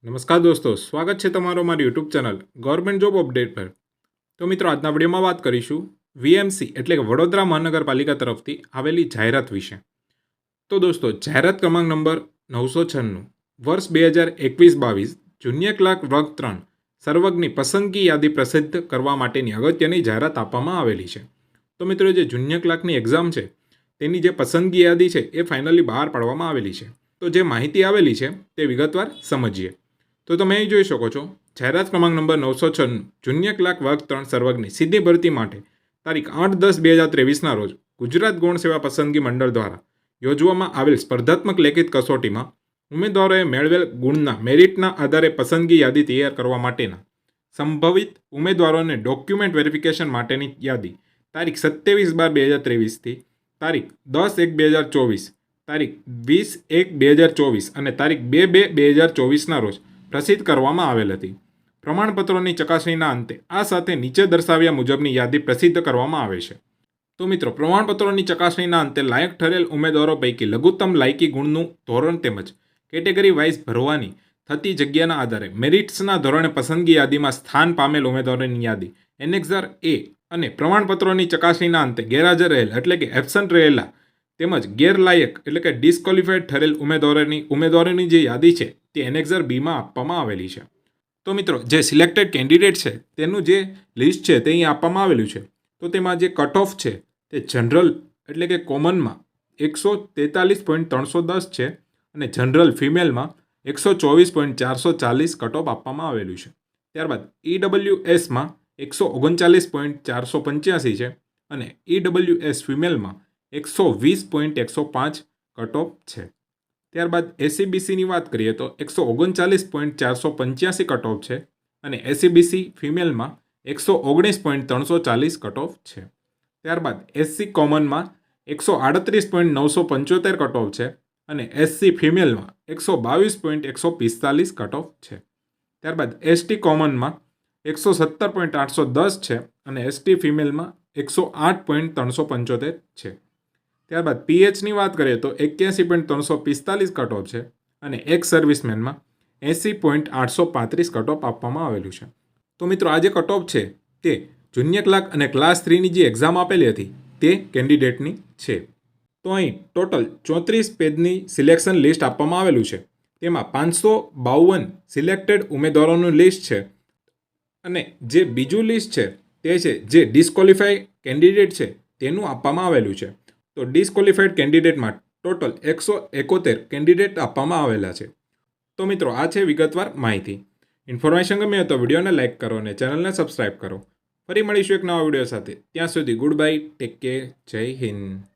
નમસ્કાર દોસ્તો, સ્વાગત છે તમારો મારી YouTube channel government job update પર। તો મિત્રો, આજના વિડીયોમાં વાત કરીશું વીએમસી એટલે કે વડોદરા મહાનગરપાલિકા તરફથી આવેલી જાહેરાત વિશે। તો દોસ્તો, જાહેરાત ક્રમાંક નંબર 996 વર્ષ 2021-22 જુનિયર ક્લાર્ક વર્ગ 3 સર્વગની પસંદગી યાદી પ્રસિદ્ધ કરવા માટેની અગત્યની જાહેરાત આપવામાં આવેલી છે। તો મિત્રો, જે જુનિયર ક્લાર્કની એક્ઝામ છે તેની જે પસંદગી યાદી છે એ ફાઇનલી બહાર પાડવામાં આવેલી છે। તો જે માહિતી આવેલી છે તે વિગતવાર સમજીએ। તો તમે અહીં જોઈ શકો છો, જાહેરાત ક્રમાંક નંબર 996 જુનિયર ક્લાર્ક વર્ગ 3 સર્વગની સીધી ભરતી માટે તારીખ 8-10-2023ના રોજ ગુજરાત ગૌણ સેવા પસંદગી મંડળ દ્વારા યોજવામાં આવેલ સ્પર્ધાત્મક લેખિત કસોટીમાં ઉમેદવારોએ મેળવેલ ગુણના મેરિટના આધારે પસંદગી યાદી તૈયાર કરવા માટેના સંભવિત ઉમેદવારોને ડોક્યુમેન્ટ વેરિફિકેશન માટેની યાદી તારીખ 27/12/2023થી તારીખ 10/1/2024, તારીખ 20/1/2024 અને તારીખ 2/2/2024ના રોજ પ્રસિદ્ધ કરવામાં આવેલ હતી। પ્રમાણપત્રોની ચકાસણીના અંતે આ સાથે નીચે દર્શાવ્યા મુજબની યાદી પ્રસિદ્ધ કરવામાં આવે છે। તો મિત્રો, પ્રમાણપત્રોની ચકાસણીના અંતે લાયક ઠરેલ ઉમેદવારો પૈકી લઘુત્તમ લાયકી ગુણનું ધોરણ તેમજ કેટેગરી વાઇઝ ભરવાની થતી જગ્યાના આધારે મેરિટ્સના ધોરણે પસંદગી યાદીમાં સ્થાન પામેલ ઉમેદવારોની યાદી એનેક્ઝર એ અને પ્રમાણપત્રોની ચકાસણીના અંતે ગેરહાજર રહેલ એટલે કે એબસન્ટ રહેલા તેમજ ગેરલાયક એટલે કે ડિસ્ક્વોલિફાઈડ ઠરેલ ઉમેદવારોની જે યાદી છે તે એનેક્ઝર બીમાં આપવામાં આવેલી છે। તો મિત્રો, જે સિલેક્ટેડ કેન્ડિડેટ છે તેનું જે લિસ્ટ છે તે અહીં આપવામાં આવેલું છે। તો તેમાં જે કટ ઓફ છે તે જનરલ એટલે કે કોમનમાં 143.310 છે અને જનરલ ફિમેલમાં 124.440 કટ ઓફ આપવામાં આવેલું છે। ત્યારબાદ ઈડબ્લ્યુએસમાં 139.485 છે અને ઈડબ્લ્યુએસ ફિમેલમાં 120.105 કટ ઓફ છે। ત્યારબાદ એસસીબીસીની વાત કરીએ તો 139.485 કટ ઓફ છે અને એસસીબીસી ફિમેલમાં 119.340 કટ ઓફ છે। ત્યારબાદ એસસી કોમનમાં 138.975 કટ ઓફ છે અને એસસી ફિમેલમાં 122.145 કટ ઓફ છે। ત્યારબાદ એસટી કોમનમાં 117.810 છે અને એસટી ફિમેલમાં 108.375 છે। ત્યારબાદ પીએચની વાત કરીએ તો 81.345 કટ ઓફ છે અને એક્સ સર્વિસમેનમાં 80.835 કટ ઓફ આપવામાં આવેલું છે। તો મિત્રો, આ જે કટ ઓફ છે તે જુનિયર ક્લાર્ક અને ક્લાસ 3ની જે એક્ઝામ આપેલી હતી તે કેન્ડિડેટની છે। તો અહીં ટોટલ 34 પેજની સિલેક્શન લિસ્ટ આપવામાં આવેલું છે। તેમાં 552 સિલેક્ટેડ ઉમેદવારોનું લિસ્ટ છે અને જે બીજું લિસ્ટ છે તે છે જે ડિસ્ક્વોલિફાઈ કેન્ડિડેટ છે તેનું આપવામાં આવેલું છે। તો ડિસ્ક્વોલિફાઈડ કેન્ડિડેટમાં ટોટલ 171 કેન્ડિડેટ આપવામાં આવેલા છે। તો મિત્રો, આ છે વિગતવાર માહિતી। ઇન્ફોર્મેશન ગમે તો વિડીયોને લાઇક કરો અને ચેનલને સબસ્ક્રાઈબ કરો। ફરી મળીશું એક નવા વિડીયો સાથે। ત્યાં સુધી ગુડ બાય, ટેક કેર, જય હિન્દ।